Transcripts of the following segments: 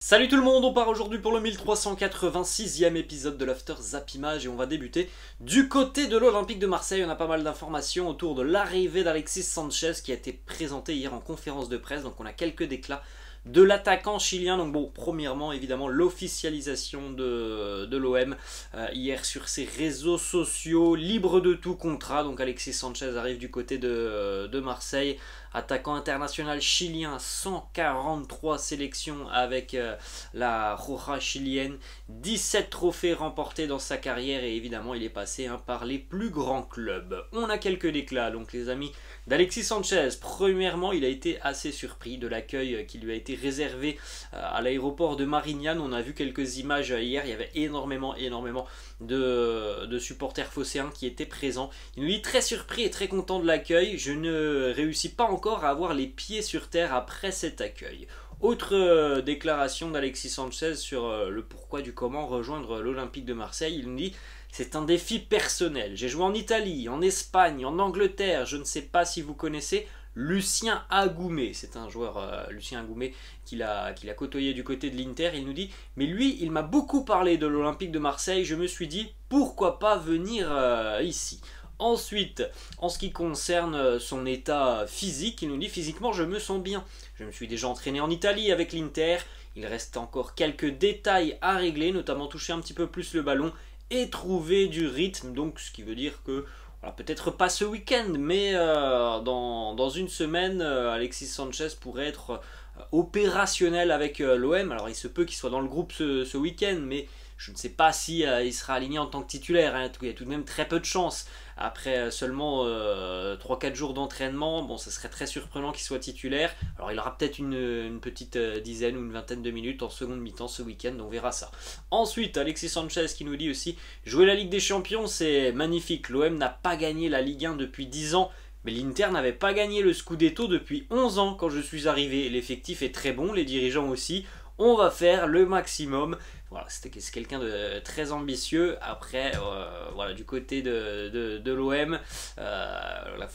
Salut tout le monde, on part aujourd'hui pour le 1386e épisode de l'After Zappimage et on va débuter du côté de l'Olympique de Marseille. On a pas mal d'informations autour de l'arrivée d'Alexis Sanchez qui a été présenté hier en conférence de presse, donc on a quelques déclats de l'attaquant chilien. Donc bon, premièrement évidemment l'officialisation de l'OM hier sur ses réseaux sociaux, libre de tout contrat. Donc Alexis Sanchez arrive du côté de Marseille, attaquant international chilien, 143 sélections avec la Roja chilienne, 17 trophées remportés dans sa carrière et évidemment il est passé par les plus grands clubs. On a quelques déclats donc les amis d'Alexis Sanchez. Premièrement, il a été assez surpris de l'accueil qui lui a été réservé à l'aéroport de Marignane. On a vu quelques images hier, il y avait énormément de supporters phocéens qui étaient présents. Il nous dit très surpris et très content de l'accueil. Je ne réussis pas encore à avoir les pieds sur terre après cet accueil. Autre déclaration d'Alexis Sanchez sur le pourquoi du comment rejoindre l'Olympique de Marseille. Il nous dit: c'est un défi personnel. J'ai joué en Italie, en Espagne, en Angleterre. Je ne sais pas si vous connaissez Lucien Agoumé. C'est un joueur, Lucien Agoumé, qu'il a côtoyé du côté de l'Inter. Il nous dit: mais lui, il m'a beaucoup parlé de l'Olympique de Marseille. Je me suis dit, pourquoi pas venir ici. Ensuite, en ce qui concerne son état physique, il nous dit: physiquement, je me sens bien. Je me suis déjà entraîné en Italie avec l'Inter. Il reste encore quelques détails à régler, notamment toucher un petit peu plus le ballon et trouver du rythme. Donc, ce qui veut dire que, voilà, peut-être pas ce week-end, mais dans une semaine, Alexis Sanchez pourrait être opérationnel avec l'OM. Alors, il se peut qu'il soit dans le groupe ce week-end, mais je ne sais pas si il sera aligné en tant que titulaire, hein. Il y a tout de même très peu de chance. Après seulement 3-4 jours d'entraînement, bon, ça serait très surprenant qu'il soit titulaire. Alors il aura peut-être une petite dizaine ou une vingtaine de minutes en seconde mi-temps ce week-end, on verra ça. Ensuite, Alexis Sanchez qui nous dit aussi: jouer la Ligue des Champions, c'est magnifique. L'OM n'a pas gagné la Ligue 1 depuis 10 ans. Mais l'Inter n'avait pas gagné le Scudetto depuis 11 ans quand je suis arrivé. L'effectif est très bon, les dirigeants aussi. On va faire le maximum. Voilà, c'est quelqu'un de très ambitieux. Après, voilà, du côté de l'OM,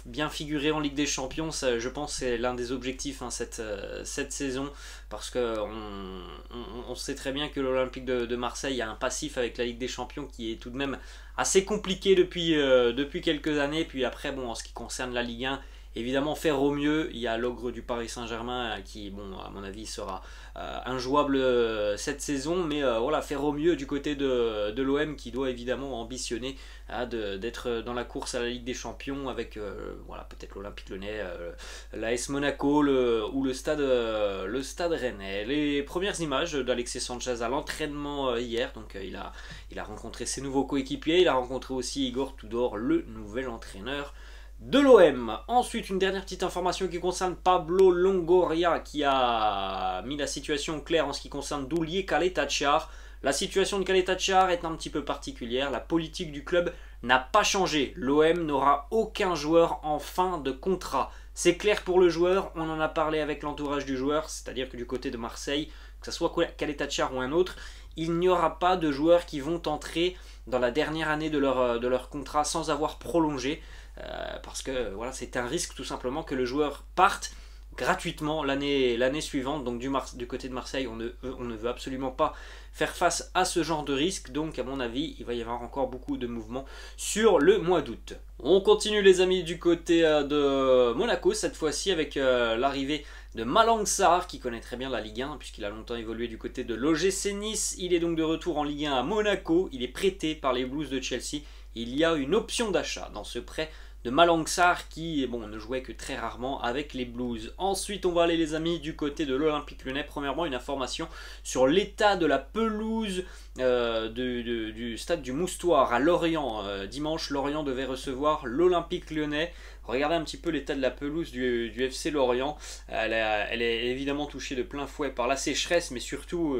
bien figurer en Ligue des Champions, ça, je pense c'est l'un des objectifs, hein, cette saison. Parce qu'on sait très bien que l'Olympique de Marseille a un passif avec la Ligue des Champions qui est tout de même assez compliqué depuis quelques années. Puis après, bon, en ce qui concerne la Ligue 1, évidemment faire au mieux. Il y a l'ogre du Paris Saint-Germain qui, bon, à mon avis, sera injouable cette saison. Mais voilà, faire au mieux du côté de l'OM qui doit évidemment ambitionner d'être dans la course à la Ligue des Champions avec voilà, peut-être l'Olympique Lyonnais, l'AS Monaco ou le Stade Rennais. Les premières images d'Alexis Sanchez à l'entraînement hier. Donc il a rencontré ses nouveaux coéquipiers. Il a rencontré aussi Igor Tudor, le nouvel entraîneur de l'OM. Ensuite, une dernière petite information qui concerne Pablo Longoria qui a mis la situation claire en ce qui concerne Doulier Caleta-Car. La situation de Caleta-Car est un petit peu particulière. La politique du club n'a pas changé. L'OM n'aura aucun joueur en fin de contrat. C'est clair pour le joueur, on en a parlé avec l'entourage du joueur, c'est-à-dire que du côté de Marseille, que ce soit Caleta-Car ou un autre, il n'y aura pas de joueurs qui vont entrer dans la dernière année de leur contrat sans avoir prolongé. Parce que voilà, c'est un risque tout simplement que le joueur parte gratuitement l'année suivante. Donc du côté de Marseille, on ne veut absolument pas faire face à ce genre de risque. Donc à mon avis, il va y avoir encore beaucoup de mouvements sur le mois d'août. On continue les amis du côté de Monaco, cette fois-ci avec l'arrivée de Malang Sarr qui connaît très bien la Ligue 1 puisqu'il a longtemps évolué du côté de l'OGC Nice. Il est donc de retour en Ligue 1 à Monaco. Il est prêté par les Blues de Chelsea. Il y a une option d'achat dans ce prêt de Malang Sarr qui, bon, ne jouait que très rarement avec les Blues. Ensuite, on va aller les amis du côté de l'Olympique Lyonnais. Premièrement, une information sur l'état de la pelouse du stade du Moustoir à Lorient. Dimanche, Lorient devait recevoir l'Olympique Lyonnais. Regardez un petit peu l'état de la pelouse du FC Lorient. Elle est évidemment touchée de plein fouet par la sécheresse, mais surtout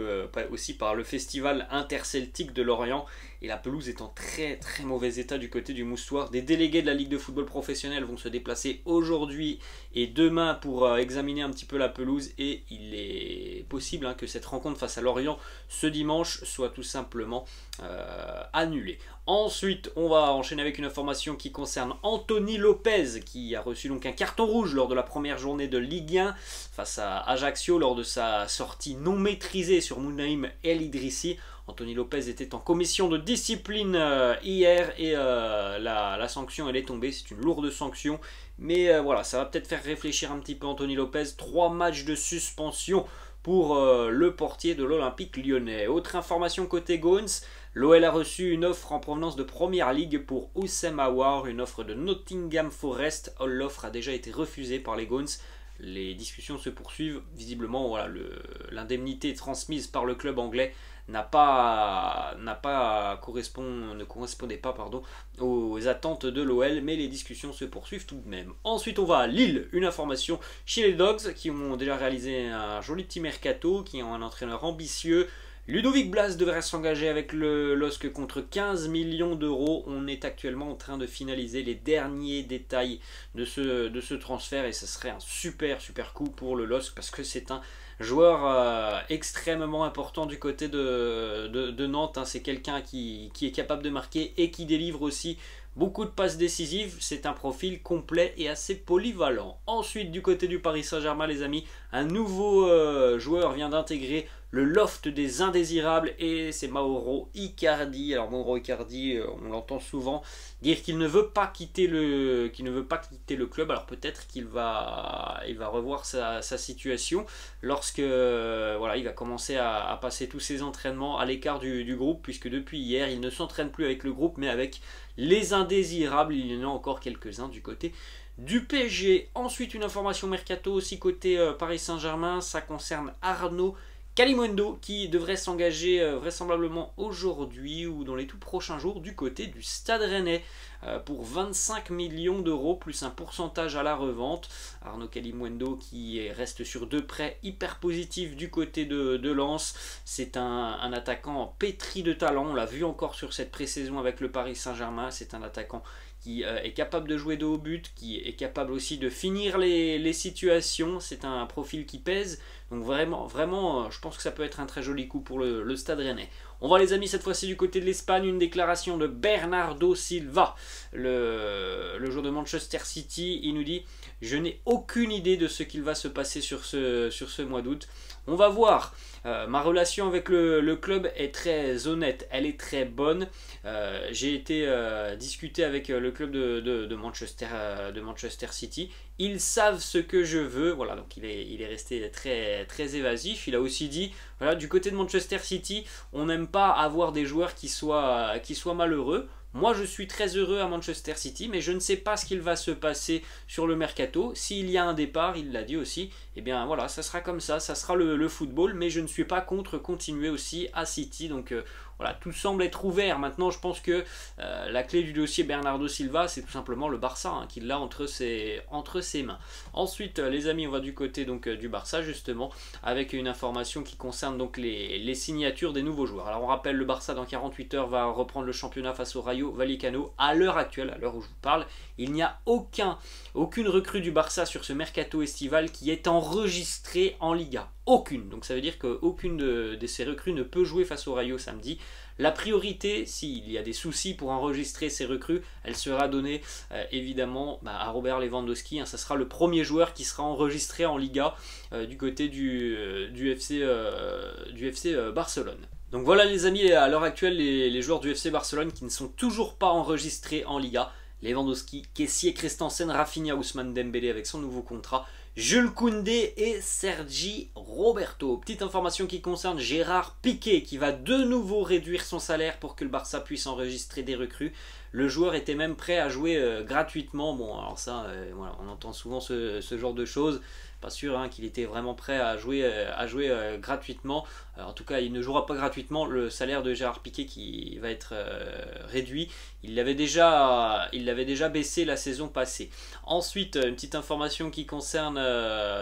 aussi par le festival interceltique de Lorient. Et la pelouse est en très très mauvais état du côté du Moustoir. Des délégués de la Ligue de football professionnel vont se déplacer aujourd'hui et demain pour examiner un petit peu la pelouse. Et il est possible que cette rencontre face à Lorient ce dimanche soit tout simplement annulée. Ensuite, on va enchaîner avec une information qui concerne Anthony Lopez qui a reçu donc un carton rouge lors de la première journée de Ligue 1 face à Ajaccio lors de sa sortie non maîtrisée sur Mounaïm El Idrissi. Anthony Lopez était en commission de discipline hier et la sanction elle est tombée, c'est une lourde sanction. Mais voilà, ça va peut-être faire réfléchir un petit peu Anthony Lopez. 3 matchs de suspension pour le portier de l'Olympique lyonnais. Autre information côté Gones, l'OL a reçu une offre en provenance de Première Ligue pour Oussem Aouar, une offre de Nottingham Forest. L'offre a déjà été refusée par les Gones. Les discussions se poursuivent. Visiblement, voilà, l'indemnité transmise par le club anglais ne correspondait pas aux attentes de l'OL, mais les discussions se poursuivent tout de même. Ensuite, on va à Lille. Une information chez les Dogs qui ont déjà réalisé un joli petit mercato, qui ont un entraîneur ambitieux. Ludovic Blas devrait s'engager avec le LOSC contre 15 millions d'euros. On est actuellement en train de finaliser les derniers détails de ce transfert et ce serait un super coup pour le LOSC parce que c'est un joueur extrêmement important du côté de Nantes. Hein. C'est quelqu'un qui est capable de marquer et qui délivre aussi beaucoup de passes décisives. C'est un profil complet et assez polyvalent. Ensuite, du côté du Paris Saint-Germain, les amis, un nouveau joueur vient d'intégrer le loft des indésirables et c'est Mauro Icardi. Alors Mauro Icardi, on l'entend souvent dire qu'il ne veut pas quitter le club. Alors peut-être qu'il va revoir sa situation lorsque voilà, il va commencer à passer tous ses entraînements à l'écart du groupe, puisque depuis hier il ne s'entraîne plus avec le groupe mais avec les indésirables. Il y en a encore quelques-uns du côté du PSG. Ensuite, une information mercato aussi côté Paris Saint-Germain, ça concerne Arnaud Kalimundo qui devrait s'engager vraisemblablement aujourd'hui ou dans les tout prochains jours du côté du Stade Rennais pour 25 millions d'euros plus un pourcentage à la revente. Arnaud Kalimundo qui reste sur 2 prêts hyper positifs du côté de Lens. C'est un attaquant pétri de talent, on l'a vu encore sur cette pré-saison avec le Paris Saint-Germain. C'est un attaquant qui est capable de jouer de haut but, qui est capable aussi de finir les situations. C'est un profil qui pèse. Donc vraiment, je pense que ça peut être un très joli coup pour le Stade Rennais. On va les amis cette fois-ci du côté de l'Espagne, une déclaration de Bernardo Silva, le joueur de Manchester City. Il nous dit « Je n'ai aucune idée de ce qu'il va se passer sur ce mois d'août. On va voir. Ma relation avec le club est très honnête, elle est très bonne. J'ai été discuter avec le club de Manchester City. Ils savent ce que je veux. Voilà, donc il est resté très évasif. Il a aussi dit, voilà, du côté de Manchester City, on n'aime pas avoir des joueurs qui soient malheureux. Moi, je suis très heureux à Manchester City, mais je ne sais pas ce qu'il va se passer sur le mercato. S'il y a un départ, il l'a dit aussi, eh bien voilà, ça sera comme ça sera le football, mais je ne suis pas contre continuer aussi à City. Donc voilà, tout semble être ouvert. Maintenant, je pense que la clé du dossier Bernardo Silva, c'est tout simplement le Barça hein, qui l'a entre ses mains. Ensuite, les amis, on va du côté donc, du Barça, justement, avec une information qui concerne donc les signatures des nouveaux joueurs. Alors, on rappelle, le Barça, dans 48 heures, va reprendre le championnat face au Rayo Vallecano. À l'heure actuelle, à l'heure où je vous parle, il n'y a aucune recrue du Barça sur ce mercato estival qui est enregistrée en Liga. Aucune. Donc ça veut dire qu'aucune de ces recrues ne peut jouer face au Rayo samedi. La priorité, s'il y a des soucis pour enregistrer ces recrues, elle sera donnée évidemment à Robert Lewandowski. Hein, ça sera le premier joueur qui sera enregistré en Liga du côté du FC Barcelone. Donc voilà les amis, à l'heure actuelle, les joueurs du FC Barcelone qui ne sont toujours pas enregistrés en Liga. Lewandowski, Kessié, Christensen, Rafinha, Ousmane Dembélé avec son nouveau contrat, Jules Koundé et Sergi Roberto. Petite information qui concerne Gérard Piqué qui va de nouveau réduire son salaire pour que le Barça puisse enregistrer des recrues. Le joueur était même prêt à jouer gratuitement. Bon, alors ça, voilà, on entend souvent ce genre de choses. Pas sûr hein, qu'il était vraiment prêt à jouer gratuitement. En tout cas, il ne jouera pas gratuitement. Le salaire de Gérard Piqué qui va être réduit. Il l'avait déjà baissé la saison passée. Ensuite, une petite information qui concerne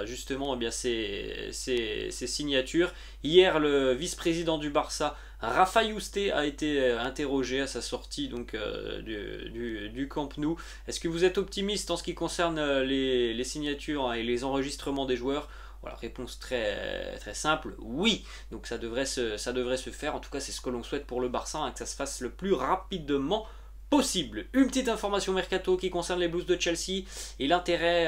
justement eh bien, ces signatures. Hier, le vice-président du Barça, Rafa Yuste, a été interrogé à sa sortie donc, du Camp Nou. Est-ce que vous êtes optimiste en ce qui concerne les signatures et les enregistrements des joueurs? Voilà, réponse très simple, oui. Donc ça devrait se faire. En tout cas, c'est ce que l'on souhaite pour le Barça, hein, que ça se fasse le plus rapidement possible. Une petite information mercato qui concerne les Blues de Chelsea et l'intérêt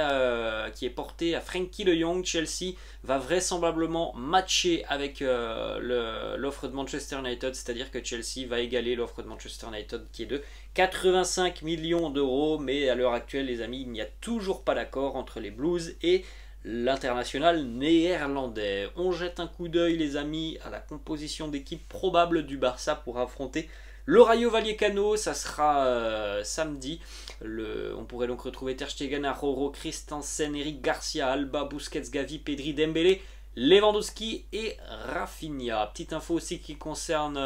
qui est porté à Frenkie de Jong. Chelsea va vraisemblablement matcher avec l'offre de Manchester United, c'est-à-dire que Chelsea va égaler l'offre de Manchester United qui est de 85 millions d'euros, mais à l'heure actuelle les amis, il n'y a toujours pas d'accord entre les Blues et l'international néerlandais. On jette un coup d'œil les amis à la composition d'équipe probable du Barça pour affronter le Rayo Vallecano. Ça sera samedi. On pourrait donc retrouver Ter Stegen, Arroyo, Christensen, Eric Garcia, Alba, Busquets, Gavi, Pedri, Dembélé, Lewandowski et Rafinha. Petite info aussi qui concerne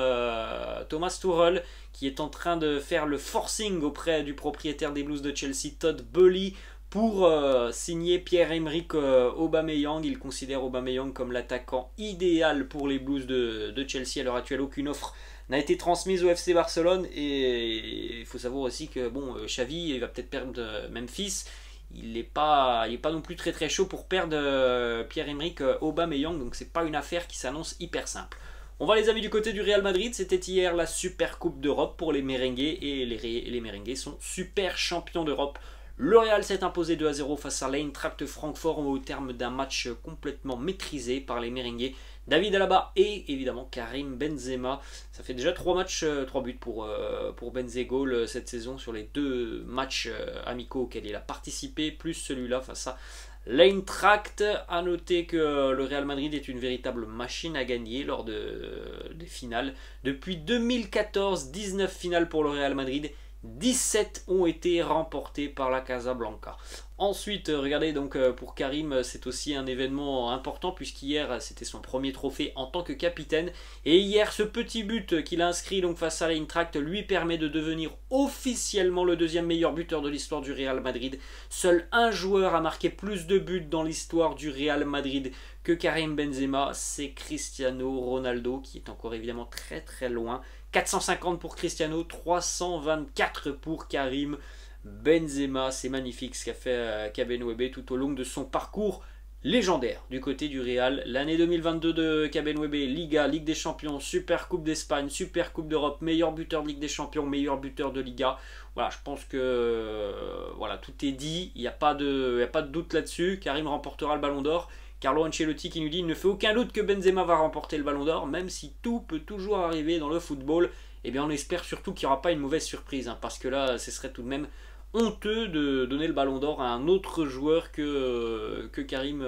Thomas Tuchel qui est en train de faire le forcing auprès du propriétaire des Blues de Chelsea, Todd Boehly, pour signer Pierre-Emerick Aubameyang. Il considère Aubameyang comme l'attaquant idéal pour les Blues de Chelsea. À l'heure actuelle, aucune offre n'a été transmise au FC Barcelone. Et il faut savoir aussi que bon, Xavi il va peut-être perdre Memphis. Il n'est pas non plus très chaud pour perdre Pierre-Emerick Aubameyang. Donc c'est pas une affaire qui s'annonce hyper simple. On va les amis du côté du Real Madrid. C'était hier la Super Coupe d'Europe pour les Merengues. Et les Merengues sont super champions d'Europe. Le Real s'est imposé 2-0 face à l'Eintracht Francfort au terme d'un match complètement maîtrisé par les Merengues. David Alaba et évidemment Karim Benzema. Ça fait déjà 3 matchs, 3 buts pour Benzema cette saison sur les 2 matchs amicaux auxquels il a participé, plus celui-là face à l'Eintracht. A noter que le Real Madrid est une véritable machine à gagner lors des finales. Depuis 2014, 19 finales pour le Real Madrid. 17 ont été remportés par la Casablanca. Ensuite, regardez donc pour Karim, c'est aussi un événement important puisqu'hier c'était son premier trophée en tant que capitaine. Et hier, ce petit but qu'il a inscrit donc face à l'Eintracht lui permet de devenir officiellement le 2e meilleur buteur de l'histoire du Real Madrid. Seul un joueur a marqué plus de buts dans l'histoire du Real Madrid que Karim Benzema, c'est Cristiano Ronaldo qui est encore évidemment très loin. 450 pour Cristiano, 324 pour Karim Benzema. C'est magnifique ce qu'a fait Kabenwebe tout au long de son parcours légendaire du côté du Real. L'année 2022 de Kabenwebe, Liga, Ligue des Champions, Super Coupe d'Espagne, Super Coupe d'Europe, meilleur buteur de Ligue des Champions, meilleur buteur de Liga. Voilà, je pense que voilà, tout est dit, il n'y a pas de doute là-dessus. Karim remportera le Ballon d'Or. Carlo Ancelotti qui nous dit « Il ne fait aucun doute que Benzema va remporter le Ballon d'Or, même si tout peut toujours arriver dans le football. » Eh bien, on espère surtout qu'il n'y aura pas une mauvaise surprise, hein, parce que là, ce serait tout de même honteux de donner le Ballon d'Or à un autre joueur que Karim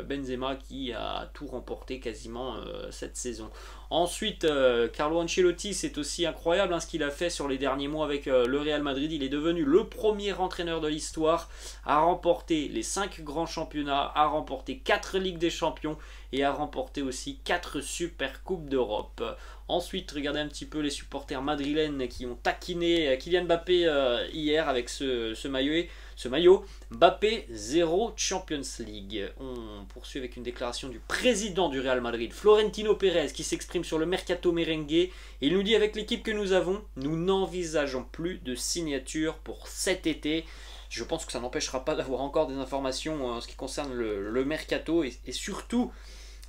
Benzema qui a tout remporté quasiment cette saison. Ensuite, Carlo Ancelotti, c'est aussi incroyable hein, ce qu'il a fait sur les derniers mois avec le Real Madrid. Il est devenu le premier entraîneur de l'histoire à remporter les 5 grands championnats, à remporter 4 Ligues des Champions et à remporter aussi 4 Super Coupes d'Europe. Ensuite, regardez un petit peu les supporters madrilènes qui ont taquiné Kylian Mbappé hier avec ce maillot. Mbappé, 0 Champions League. On poursuit avec une déclaration du président du Real Madrid, Florentino Pérez, qui s'exprime sur le mercato merengue. Il nous dit « Avec l'équipe que nous avons, nous n'envisageons plus de signature pour cet été ». Je pense que ça n'empêchera pas d'avoir encore des informations en ce qui concerne le mercato et surtout...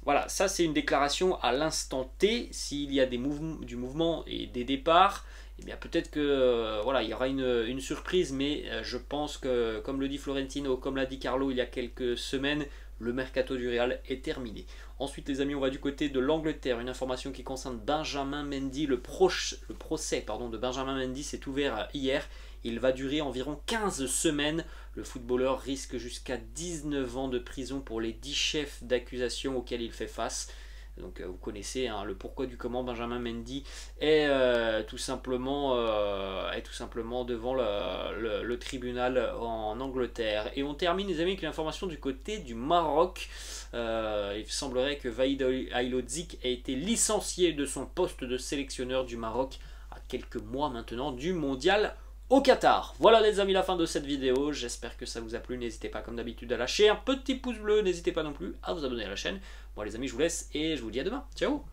Voilà, ça c'est une déclaration à l'instant T. S'il y a du mouvement et des départs, eh bien peut-être que voilà, il y aura une surprise, mais je pense que, comme le dit Florentino, comme l'a dit Carlo il y a quelques semaines, le mercato du Real est terminé. Ensuite les amis, on va du côté de l'Angleterre. Une information qui concerne Benjamin Mendy. Le procès de Benjamin Mendy s'est ouvert hier. Il va durer environ 15 semaines. Le footballeur risque jusqu'à 19 ans de prison pour les 10 chefs d'accusation auxquels il fait face. Donc vous connaissez hein, le pourquoi du comment. Benjamin Mendy est tout simplement devant le tribunal en Angleterre. Et on termine les amis avec une information du côté du Maroc. Il semblerait que Vahid Halilhodžić ait été licencié de son poste de sélectionneur du Maroc à quelques mois maintenant du mondial au Qatar. Voilà les amis, la fin de cette vidéo. J'espère que ça vous a plu. N'hésitez pas comme d'habitude à lâcher un petit pouce bleu. N'hésitez pas non plus à vous abonner à la chaîne. Bon les amis, je vous laisse et je vous dis à demain. Ciao.